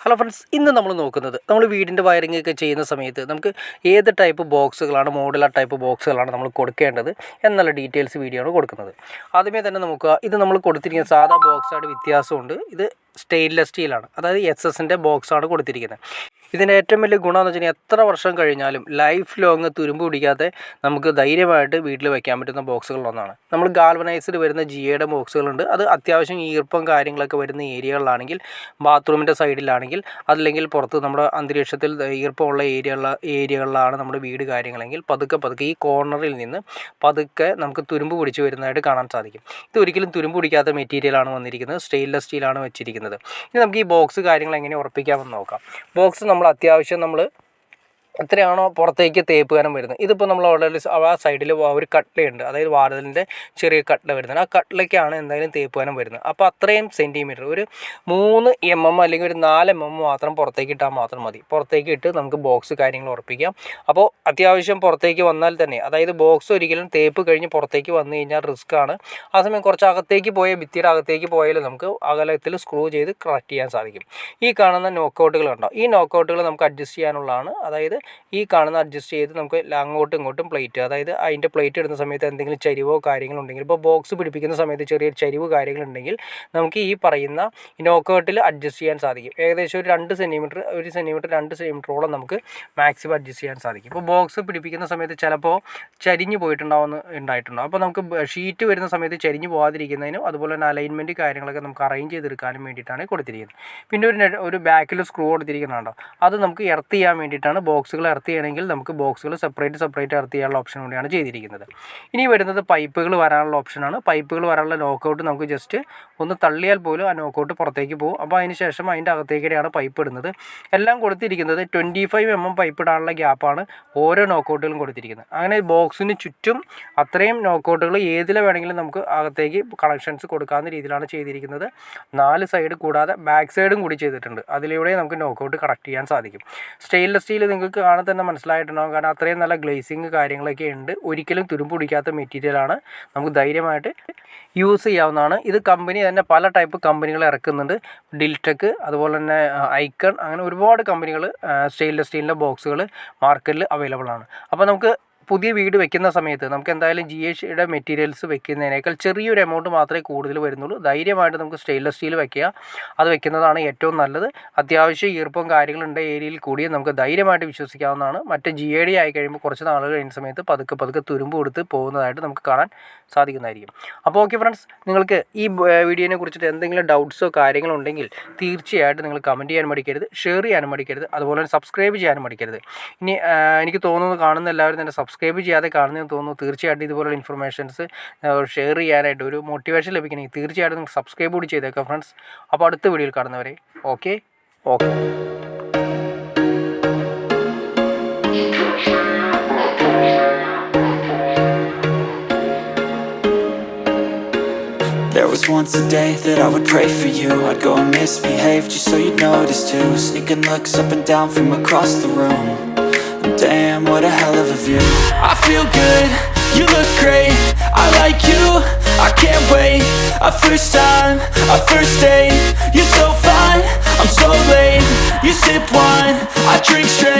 Hello friends, ഇന്ന് നമ്മൾ നോക്കുന്നത് നമ്മൾ വീടിൻ്റെ വയറിംഗ് ഒക്കെ ചെയ്യുന്ന സമയത്ത് നമുക്ക് ഏത് ടൈപ്പ് ബോക്സുകളാണ്, മോഡുലാർ ടൈപ്പ് ബോക്സുകളാണ് നമ്മൾ കൊടുക്കേണ്ടത് എന്നുള്ള ഡീറ്റെയിൽസ് വീഡിയോ ആണ് കൊടുക്കുന്നത്. ആദ്യമേ തന്നെ നോക്കുക, ഇത് നമ്മൾ കൊടുത്തിരിക്കുന്ന സാധാ ബോക്സായിട്ട് വ്യത്യാസമുണ്ട്. ഇത് സ്റ്റെയിൻലെസ് സ്റ്റീലാണ്, അതായത് SS-ൻ്റെ ബോക്സാണ് കൊടുത്തിരിക്കുന്നത്. ഇതിൻ്റെ ഏറ്റവും വലിയ ഗുണമെന്ന് വെച്ച് കഴിഞ്ഞാൽ എത്ര വർഷം കഴിഞ്ഞാലും ലൈഫ് ലോങ് തുരുമ്പ് പിടിക്കാതെ നമുക്ക് ധൈര്യമായിട്ട് വീട്ടിൽ വയ്ക്കാൻ പറ്റുന്ന ബോക്സുകളിലൊന്നാണ്. നമ്മൾ ഗാൽവനൈസ്ഡ് വരുന്ന ജിയുടെ ബോക്സുകളുണ്ട്. അത് അത്യാവശ്യം ഈർപ്പം കാര്യങ്ങളൊക്കെ വരുന്ന ഏരിയകളിലാണെങ്കിൽ, ബാത്റൂമിൻ്റെ സൈഡിലാണെങ്കിൽ, അതല്ലെങ്കിൽ പുറത്ത് നമ്മുടെ അന്തരീക്ഷത്തിൽ ഈർപ്പമുള്ള ഏരിയകളിലാണ് നമ്മുടെ വീട് കാര്യങ്ങളെങ്കിൽ പതുക്കെ ഈ കോർണറിൽ നിന്ന് പതുക്കെ നമുക്ക് തുരുമ്പ് പിടിച്ച് വരുന്നതായിട്ട് കാണാൻ സാധിക്കും. ഇത് ഒരിക്കലും തുരുമ്പ് പിടിക്കാത്ത മെറ്റീരിയലാണ് വന്നിരിക്കുന്നത്, സ്റ്റെയിൻലെസ് സ്റ്റീലാണ് വെച്ചിരിക്കുന്നത്. ഇനി നമുക്ക് ഈ ബോക്സ് കാര്യങ്ങൾ എങ്ങനെ ഉറപ്പിക്കാമെന്ന് നോക്കാം. ബോക്സ് അത്യാവശ്യം നമ്മൾ എത്രയാണോ പുറത്തേക്ക് തേപ്പ് കനം വരുന്നത്, ഇതിപ്പോൾ നമ്മൾ ഓൾറെഡി ആ സൈഡിൽ ഒരു കട്ട്ലയുണ്ട്, അതായത് വാരലിൻ്റെ ചെറിയ കട്ട്ല വരുന്നത്, ആ കട്ട്ലയ്ക്കാണ് എന്തായാലും തേപ്പ് കനം വരുന്നത്. അപ്പോൾ അത്രയും സെൻറ്റിമീറ്റർ, ഒരു 3 mm അല്ലെങ്കിൽ ഒരു 4 mm മാത്രം പുറത്തേക്ക് ഇട്ടാൽ മാത്രം മതി. പുറത്തേക്ക് ഇട്ട് നമുക്ക് ബോക്സ് കാര്യങ്ങൾ ഉറപ്പിക്കാം. അപ്പോൾ അത്യാവശ്യം പുറത്തേക്ക് വന്നാൽ തന്നെ, അതായത് ബോക്സ് ഒരിക്കലും തേപ്പ് കഴിഞ്ഞ് പുറത്തേക്ക് വന്നു കഴിഞ്ഞാൽ റിസ്ക് ആണ്. ആ സമയം കുറച്ച് അകത്തേക്ക് ഭിത്തിയുടെ അകത്തേക്ക് പോയാൽ നമുക്ക് അകലത്തിൽ സ്ക്രൂ ചെയ്ത് കറക്റ്റ് ചെയ്യാൻ സാധിക്കും. ഈ കാണുന്ന നോക്കൗട്ടുകൾ കണ്ടോ, ഈ നോക്കൗട്ടുകൾ നമുക്ക് അഡ്ജസ്റ്റ് ചെയ്യാനുള്ളതാണ്. അതായത് ഈ കാണുന്ന അഡ്ജസ്റ്റ് ചെയ്ത് നമുക്ക് അങ്ങോട്ടും ഇങ്ങോട്ടും പ്ലേറ്റ്, അതായത് അതിൻ്റെ പ്ലേറ്റ് ഇടുന്ന സമയത്ത് എന്തെങ്കിലും ചരിവോ കാര്യങ്ങളുണ്ടെങ്കിൽ, ഇപ്പോൾ ബോക്സ് പിടിപ്പിക്കുന്ന സമയത്ത് ചെറിയൊരു ചരിവ് കാര്യങ്ങളുണ്ടെങ്കിൽ നമുക്ക് ഈ പറയുന്ന നോക്കൗട്ടിൽ അഡ്ജസ്റ്റ് ചെയ്യാൻ സാധിക്കും. ഏകദേശം ഒരു 2 സെൻറ്റിമീറ്റർ 2 സെൻറ്റിമീറ്ററോളം നമുക്ക് മാക്സിമം അഡ്ജസ്റ്റ് ചെയ്യാൻ സാധിക്കും. ഇപ്പോൾ ബോക്സ് പിടിപ്പിക്കുന്ന സമയത്ത് ചിലപ്പോൾ ചരിഞ്ഞ് ഉണ്ടായിട്ടുണ്ടാവും. അപ്പോൾ നമുക്ക് ഷീറ്റ് വരുന്ന സമയത്ത് ചരിഞ്ഞ് പോകാതിരിക്കുന്നതിനും അതുപോലെ തന്നെ അലൈൻമെൻറ്റ് കാര്യങ്ങളൊക്കെ നമുക്ക് അറേഞ്ച് ചെയ്തെടുക്കാനും വേണ്ടിയിട്ടാണ് കൊടുത്തിരിക്കുന്നത്. പിന്നെ ഒരു ബാക്കിൽ സ്ക്രൂ കൊടുത്തിരിക്കുന്നുണ്ടോ, അത് നമുക്ക് എർത്ത് ചെയ്യാൻ വേണ്ടിയിട്ടാണ്. ബോക്സുകൾ എർത്ത് ചെയ്യണമെങ്കിൽ നമുക്ക് ബോക്സുകൾ സെപ്പറേറ്റ് എർത്ത് ചെയ്യാനുള്ള ഓപ്ഷൻ കൂടിയാണ് ചെയ്തിരിക്കുന്നത്. ഇനി വരുന്നത് പൈപ്പുകൾ വരാനുള്ള ഓപ്ഷനാണ്. പൈപ്പുകൾ വരാനുള്ള നോക്കൗട്ട് നമുക്ക് ജസ്റ്റ് ഒന്ന് തള്ളിയാൽ പോലും ആ നോക്കൗട്ട് പുറത്തേക്ക് പോകും. അപ്പോൾ അതിന് ശേഷം അതിൻ്റെ അകത്തേക്കാണ് പൈപ്പ് ഇടുന്നത്. എല്ലാം കൊടുത്തിരിക്കുന്നത് 25 mm പൈപ്പ് ഇടാനുള്ള ഗ്യാപ്പാണ് ഓരോ നോക്കൗട്ടുകളും കൊടുത്തിരിക്കുന്നത്. അങ്ങനെ ബോക്സിന് ചുറ്റും അത്രയും നോക്കൗട്ടുകൾ ഏതിലെ വേണമെങ്കിലും നമുക്ക് അകത്തേക്ക് കണക്ഷൻസ് കൊടുക്കാവുന്ന രീതിയിലാണ് ചെയ്തിരിക്കുന്നത്. 4 സൈഡ് കൂടാതെ ബാക്ക് സൈഡും കൂടി ചെയ്തിട്ടുണ്ട്. അതിലൂടെ നമുക്ക് നോക്കൗട്ട് കറക്റ്റ് ചെയ്യാൻ സാധിക്കും. സ്റ്റെയിൻലെസ് സ്റ്റീൽ നിങ്ങൾക്ക് കാണാൻ തന്നെ മനസ്സിലായിട്ടുണ്ടാകും, കാരണം അത്രയും നല്ല ഗ്ലേസിങ് കാര്യങ്ങളൊക്കെ ഉണ്ട്. ഒരിക്കലും തുരുമ്പ് പിടിക്കാത്ത മെറ്റീരിയലാണ്, നമുക്ക് ധൈര്യമായിട്ട് യൂസ് ചെയ്യാവുന്നതാണ്. ഇത് കമ്പനി തന്നെ പല ടൈപ്പ് കമ്പനികൾ ഇറക്കുന്നുണ്ട്. ഡിൽടെക്, അതുപോലെ തന്നെ ഐക്കൺ, അങ്ങനെ ഒരുപാട് കമ്പനികൾ സ്റ്റെയിൻലെസ് സ്റ്റീലിൻ്റെ ബോക്സുകൾ മാർക്കറ്റിൽ അവൈലബിൾ ആണ്. അപ്പോൾ നമുക്ക് പുതിയ വീട് വെക്കുന്ന സമയത്ത് നമുക്ക് എന്തായാലും GHയുടെ മെറ്റീരിയൽസ് വെക്കുന്നതിനേക്കാൾ ചെറിയൊരു എമൗണ്ട് മാത്രമേ കൂടുതൽ വരുന്നുള്ളൂ. ധൈര്യമായിട്ട് നമുക്ക് സ്റ്റെയിൻലെസ് സ്റ്റീൽ വെക്കുക, അത് വെക്കുന്നതാണ് ഏറ്റവും നല്ലത്. അത്യാവശ്യം ഈർപ്പം കാര്യങ്ങളുണ്ട് ഏരിയയിൽ കൂടി നമുക്ക് ധൈര്യമായിട്ട് വിശ്വസിക്കാവുന്നതാണ്. മറ്റേ GAD ആയി കഴിയുമ്പോൾ കുറച്ച് നാളുകൾ കഴിയുന്ന സമയത്ത് പതുക്കെ തുരുമ്പ് കൊടുത്ത് പോകുന്നതായിട്ട് നമുക്ക് കാണാൻ സാധിക്കുന്നതായിരിക്കും. അപ്പോൾ ഓക്കെ ഫ്രണ്ട്സ്, നിങ്ങൾക്ക് ഈ വീഡിയോനെ കുറിച്ചിട്ട് എന്തെങ്കിലും ഡൗട്ട്സോ കാര്യങ്ങളോ ഉണ്ടെങ്കിൽ തീർച്ചയായിട്ടും നിങ്ങൾ കമൻറ്റ് ചെയ്യാൻ മടിക്കരുത്, ഷെയർ ചെയ്യാനും മടിക്കരുത്, അതുപോലെ തന്നെ സബ്സ്ക്രൈബ് ചെയ്യാനും മടിക്കരുത്. ഇനി എനിക്ക് തോന്നുന്നു കാണുന്ന എല്ലാവരും തന്നെ സബ്സ്ക്രൈബ് ചെയ്യാതെ കാണുന്നതെന്ന് തോന്നുന്നു. തീർച്ചയായിട്ടും ഇതുപോലുള്ള ഇൻഫർമേഷൻസ് ഷെയർ ചെയ്യാനായിട്ട് ഒരു മോട്ടിവേഷൻ ലഭിക്കണമെങ്കിൽ തീർച്ചയായിട്ടും നിങ്ങൾ സബ്സ്ക്രൈബ് കൂടി ചെയ്തേക്കാം ഫ്രണ്ട്സ്. അപ്പോൾ അടുത്ത വീഡിയോയിൽ കാണുന്നവരെ okay. There was once a day that I would pray for you. I'd go and misbehave just so you'd notice too. Sneaking looks up and down from across the room. Damn, what a hell of a view. I feel good, you look great, I like you, I can't wait. A first time, a first date, you're so fine, I'm so late. You sip wine, I drink straight.